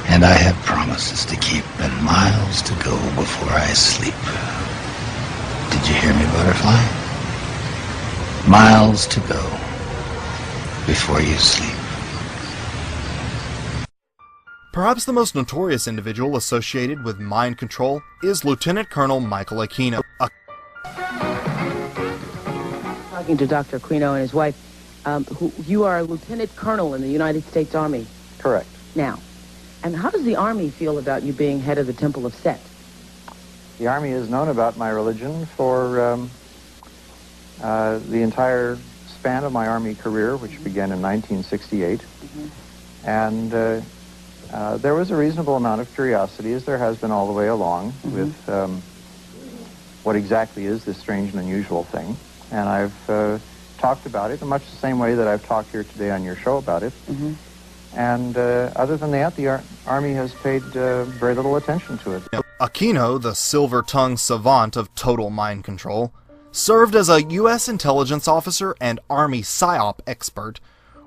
and I have promises to keep and miles to go before I sleep. Did you hear me, Butterfly? Miles to go before you sleep. Perhaps the most notorious individual associated with mind control is Lieutenant Colonel Michael Aquino. Talking to Dr. Aquino and his wife, you are a lieutenant colonel in the United States Army. Correct. Now, and how does the Army feel about you being head of the Temple of Set? The Army has known about my religion for the entire span of my Army career, which began in 1968. And there was a reasonable amount of curiosity, as there has been all the way along, with what exactly is this strange and unusual thing. And I've talked about it in much the same way that I've talked here today on your show about it. And other than that, the Army has paid very little attention to it. Aquino, the silver-tongued savant of total mind control, served as a U.S. intelligence officer and Army PSYOP expert,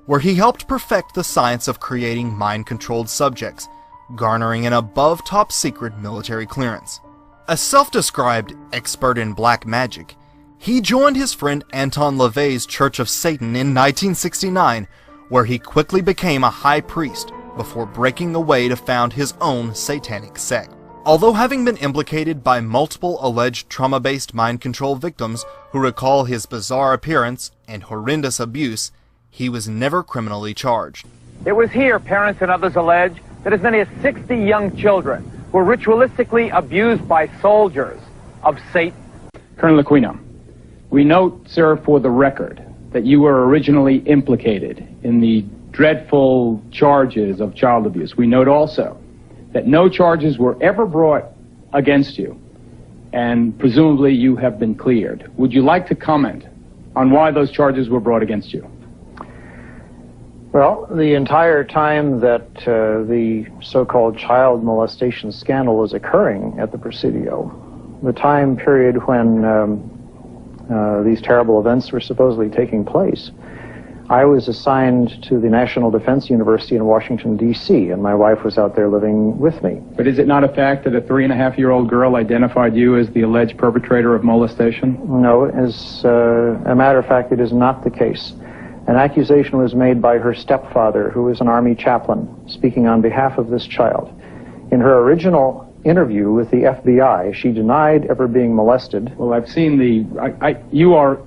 where he helped perfect the science of creating mind-controlled subjects, garnering an above-top-secret military clearance. A self-described expert in black magic, he joined his friend Anton LaVey's Church of Satan in 1969, where he quickly became a high priest before breaking away to found his own satanic sect. Although having been implicated by multiple alleged trauma-based mind control victims who recall his bizarre appearance and horrendous abuse, he was never criminally charged. It was here, parents and others allege, that as many as 60 young children were ritualistically abused by soldiers of Satan. Colonel Aquino, we note, sir, for the record, that you were originally implicated in the dreadful charges of child abuse. We note also that no charges were ever brought against you, and presumably you have been cleared. Would you like to comment on why those charges were brought against you? Well, the entire time that the so-called child molestation scandal was occurring at the Presidio, the time period when these terrible events were supposedly taking place, I was assigned to the National Defense University in Washington, D.C., and my wife was out there living with me. But is it not a fact that a 3.5-year-old girl identified you as the alleged perpetrator of molestation? No, as a matter of fact, it is not the case. An accusation was made by her stepfather, who was an Army chaplain, speaking on behalf of this child. In her original interview with the FBI, she denied ever being molested. Well, I've seen you are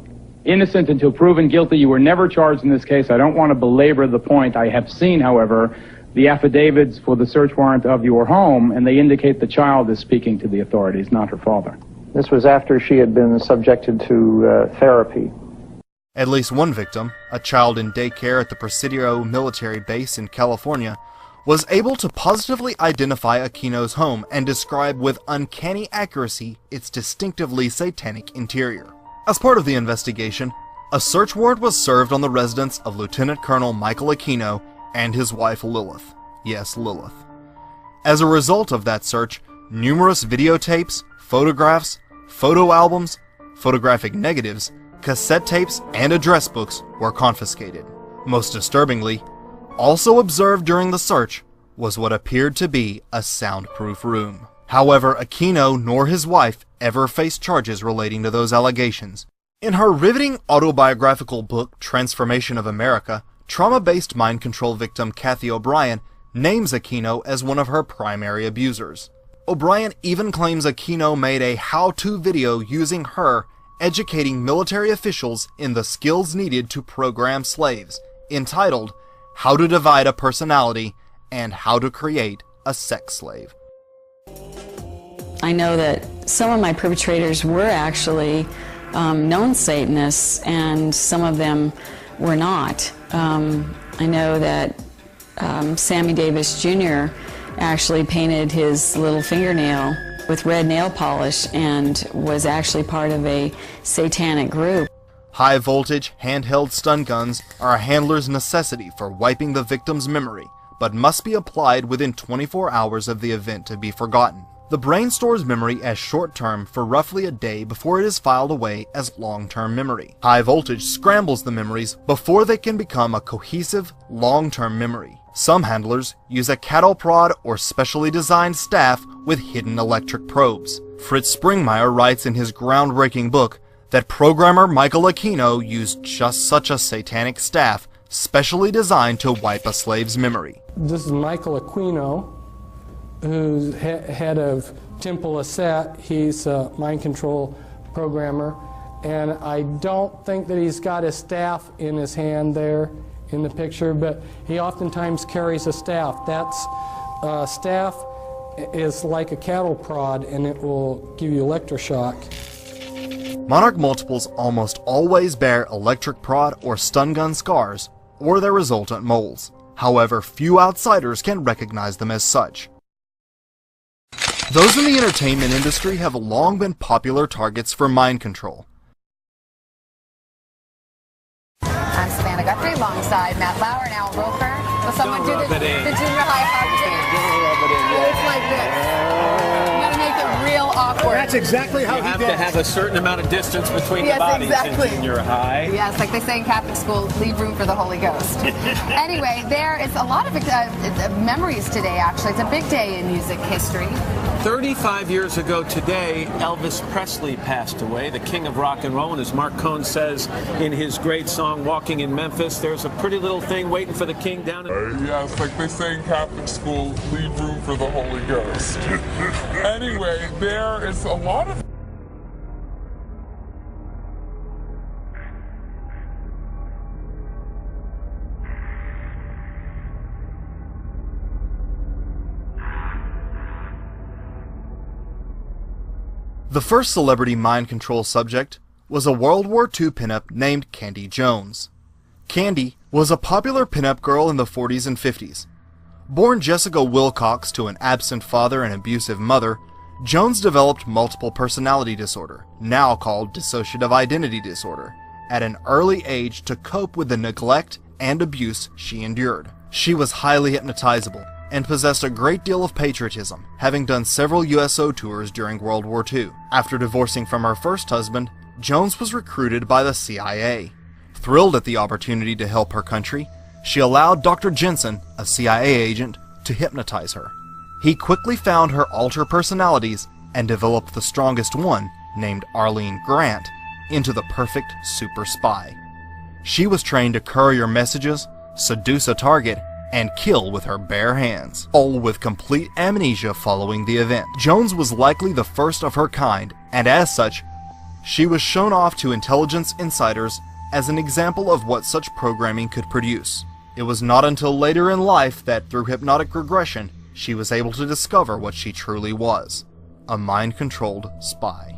innocent until proven guilty. You were never charged in this case. I don't want to belabor the point. I have seen, however, the affidavits for the search warrant of your home, and they indicate the child is speaking to the authorities, not her father. This was after she had been subjected to therapy. At least one victim, a child in daycare at the Presidio military base in California, was able to positively identify Aquino's home and describe with uncanny accuracy its distinctively satanic interior. As part of the investigation, a search warrant was served on the residence of Lieutenant Colonel Michael Aquino and his wife Lilith. Yes, Lilith. As a result of that search, numerous videotapes, photographs, photo albums, photographic negatives, cassette tapes, and address books were confiscated. Most disturbingly, also observed during the search was what appeared to be a soundproof room. However, Aquino nor his wife ever faced charges relating to those allegations. In her riveting autobiographical book, Transformation of America, trauma-based mind control victim Kathy O'Brien names Aquino as one of her primary abusers. O'Brien even claims Aquino made a how-to video using her educating military officials in the skills needed to program slaves, entitled How to Divide a Personality and How to Create a Sex Slave. I know that some of my perpetrators were actually known Satanists, and some of them were not. I know that Sammy Davis Jr. actually painted his little fingernail with red nail polish and was actually part of a satanic group. High voltage handheld stun guns are a handler's necessity for wiping the victim's memory, but must be applied within 24 hours of the event to be forgotten. The brain stores memory as short-term for roughly a day before it is filed away as long-term memory. High voltage scrambles the memories before they can become a cohesive, long-term memory. Some handlers use a cattle prod or specially designed staff with hidden electric probes. Fritz Springmeier writes in his groundbreaking book that programmer Michael Aquino used just such a satanic staff specially designed to wipe a slave's memory. This is Michael Aquino, who's head of Temple Asset. He's a mind control programmer, and I don't think that he's got his staff in his hand there in the picture, but he oftentimes carries a staff. That's staff is like a cattle prod, and it will give you electroshock. Monarch multiples almost always bear electric prod or stun gun scars, or their resultant moles. However, few outsiders can recognize them as such. Those in the entertainment industry have long been popular targets for mind control. I'm Savannah Guthrie alongside Matt Lauer and Al Roker. Will someone do the junior high hug? It's like this. You gotta make it real awkward. That's exactly how you have to have a certain amount of distance between the bodies in junior high. Yes, like they say in Catholic school, leave room for the Holy Ghost. Anyway, there is a lot of memories today, actually. It's a big day in music history. 35 years ago today, Elvis Presley passed away, the king of rock and roll, and as Mark Cohn says in his great song, Walking in Memphis, there's a pretty little thing waiting for the king down in... Yes, like they say in Catholic school, leave room for the Holy Ghost. Anyway, there is a lot of... The first celebrity mind control subject was a World War II pinup named Candy Jones. Candy was a popular pinup girl in the 40s and 50s. Born Jessica Wilcox to an absent father and abusive mother, Jones developed multiple personality disorder, now called dissociative identity disorder, at an early age to cope with the neglect and abuse she endured. She was highly hypnotizable and possessed a great deal of patriotism, having done several USO tours during World War II. After divorcing from her first husband, Jones was recruited by the CIA. Thrilled at the opportunity to help her country, she allowed Dr. Jensen, a CIA agent, to hypnotize her. He quickly found her alter personalities and developed the strongest one, named Arlene Grant, into the perfect super spy. She was trained to courier messages, seduce a target, and kill with her bare hands, all with complete amnesia following the event. Jones was likely the first of her kind, and as such, she was shown off to intelligence insiders as an example of what such programming could produce. It was not until later in life that, through hypnotic regression, she was able to discover what she truly was, a mind-controlled spy.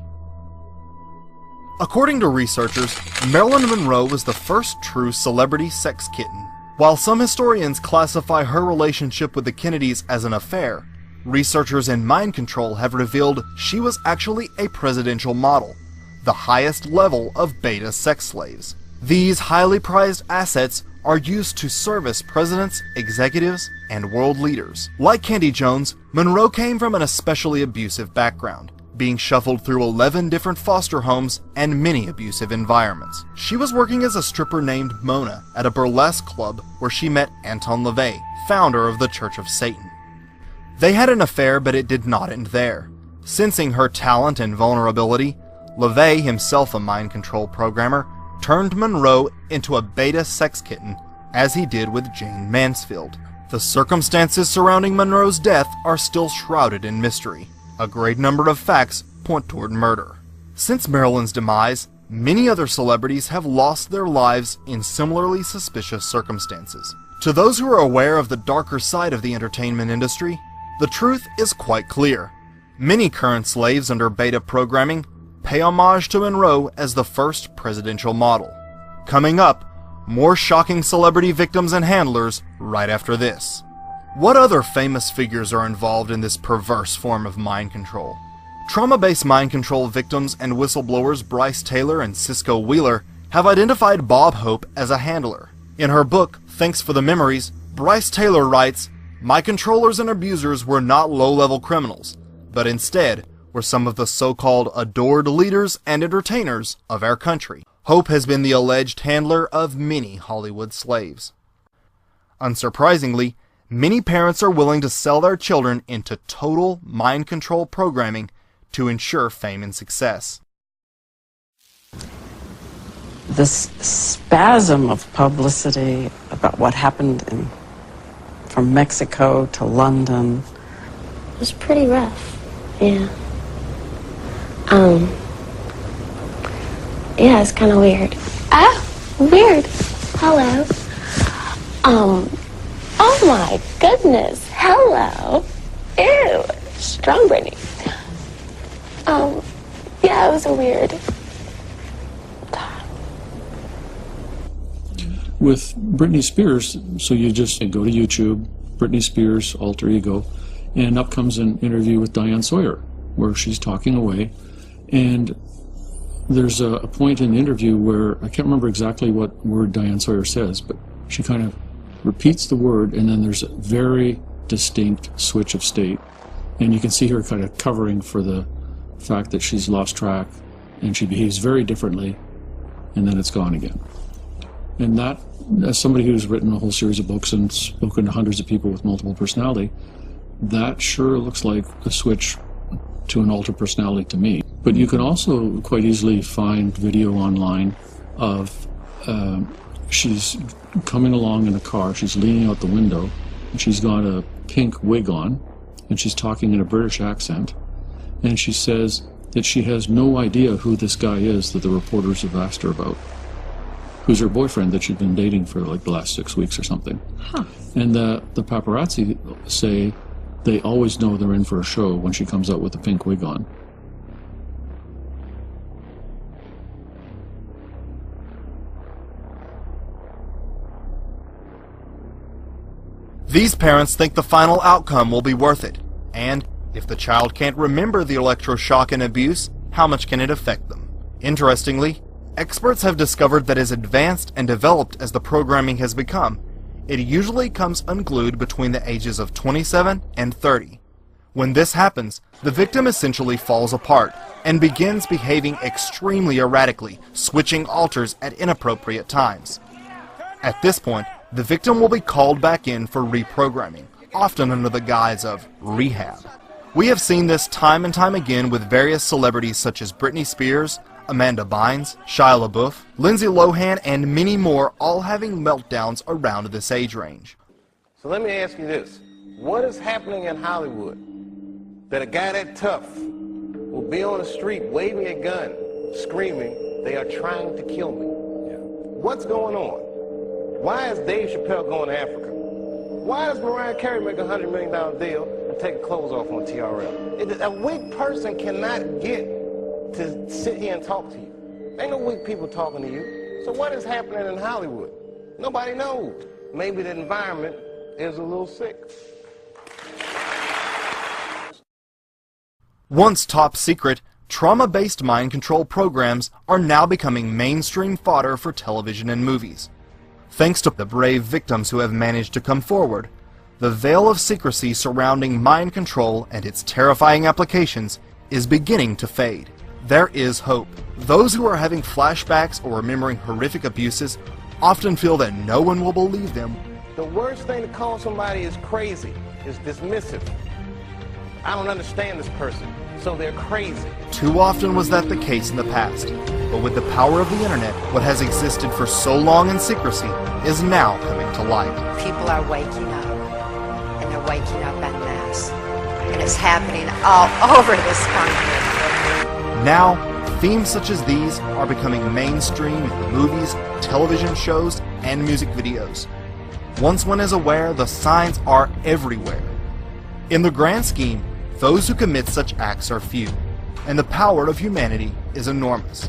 According to researchers, Marilyn Monroe was the first true celebrity sex kitten. While some historians classify her relationship with the Kennedys as an affair, researchers in mind control have revealed she was actually a presidential model, the highest level of beta sex slaves. These highly prized assets are used to service presidents, executives, and world leaders. Like Candy Jones, Monroe came from an especially abusive background, being shuffled through 11 different foster homes and many abusive environments. She was working as a stripper named Mona at a burlesque club where she met Anton LaVey, founder of the Church of Satan. They had an affair, but it did not end there. Sensing her talent and vulnerability, LaVey, himself a mind control programmer, turned Monroe into a beta sex kitten, as he did with Jane Mansfield. The circumstances surrounding Monroe's death are still shrouded in mystery. A great number of facts point toward murder. Since Marilyn's demise, many other celebrities have lost their lives in similarly suspicious circumstances. To those who are aware of the darker side of the entertainment industry, the truth is quite clear. Many current slaves under beta programming pay homage to Monroe as the first presidential model. Coming up, More shocking celebrity victims and handlers right after this. What other famous figures are involved in this perverse form of mind control? Trauma-based mind control victims and whistleblowers Bryce Taylor and Cisco Wheeler have identified Bob Hope as a handler. In her book, Thanks for the Memories, Bryce Taylor writes, "My controllers and abusers were not low-level criminals, but instead were some of the so-called adored leaders and entertainers of our country." Hope has been the alleged handler of many Hollywood slaves. Unsurprisingly, many parents are willing to sell their children into total mind control programming to ensure fame and success. This spasm of publicity about what happened from Mexico to London. It was pretty rough, yeah. Yeah, it's kind of weird. Ah, weird. Hello. Oh my goodness. Hello. Ew. Strong Britney. Yeah, it was a weird time. With Britney Spears, so you just go to YouTube, Britney Spears, alter ego, and up comes an interview with Diane Sawyer, where she's talking away, and there's a point in the interview where I can't remember exactly what word Diane Sawyer says, but she kind of repeats the word, and then there's a very distinct switch of state, and you can see her kind of covering for the fact that she's lost track, and she behaves very differently, and then it's gone again. And that, as somebody who's written a whole series of books and spoken to hundreds of people with multiple personality, that sure looks like a switch to an altered personality to me. But you can also quite easily find video online of she's coming along in a car, she's leaning out the window, and she's got a pink wig on, and she's talking in a British accent, and she says that she has no idea who this guy is that the reporters have asked her about, who's her boyfriend that she'd been dating for like the last 6 weeks or something. Huh. And the paparazzi say they always know they're in for a show when she comes out with a pink wig on. These parents think the final outcome will be worth it, and if the child can't remember the electroshock and abuse, how much can it affect them? Interestingly, experts have discovered that as advanced and developed as the programming has become, it usually comes unglued between the ages of 27 and 30. When this happens, the victim essentially falls apart and begins behaving extremely erratically, switching alters at inappropriate times. At this point, the victim will be called back in for reprogramming, often under the guise of rehab. We have seen this time and time again with various celebrities such as Britney Spears, Amanda Bynes, Shia LaBeouf, Lindsay Lohan, and many more, all having meltdowns around this age range. So let me ask you this. What is happening in Hollywood that a guy that tough will be on the street waving a gun, screaming, "They are trying to kill me"? What's going on? Why is Dave Chappelle going to Africa? Why does Mariah Carey make a $100 million deal and take clothes off on TRL? A weak person cannot get to sit here and talk to you. Ain't no weak people talking to you. So what is happening in Hollywood? Nobody knows. Maybe the environment is a little sick. Once top secret, trauma-based mind control programs are now becoming mainstream fodder for television and movies. Thanks to the brave victims who have managed to come forward, the veil of secrecy surrounding mind control and its terrifying applications is beginning to fade. There is hope. Those who are having flashbacks or remembering horrific abuses often feel that no one will believe them. The worst thing to call somebody is crazy, is dismissive. I don't understand this person, so they're crazy. Too often was that the case in the past, but with the power of the internet, what has existed for so long in secrecy is now coming to light. People are waking up, and they're waking up en masse, and it's happening all over this country. Now, themes such as these are becoming mainstream in movies, television shows, and music videos. Once one is aware, the signs are everywhere. In the grand scheme, those who commit such acts are few, and the power of humanity is enormous.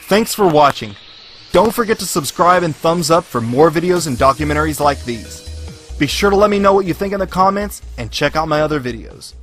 Thanks for watching. Don't forget to subscribe and thumbs up for more videos and documentaries like these. Be sure to let me know what you think in the comments and check out my other videos.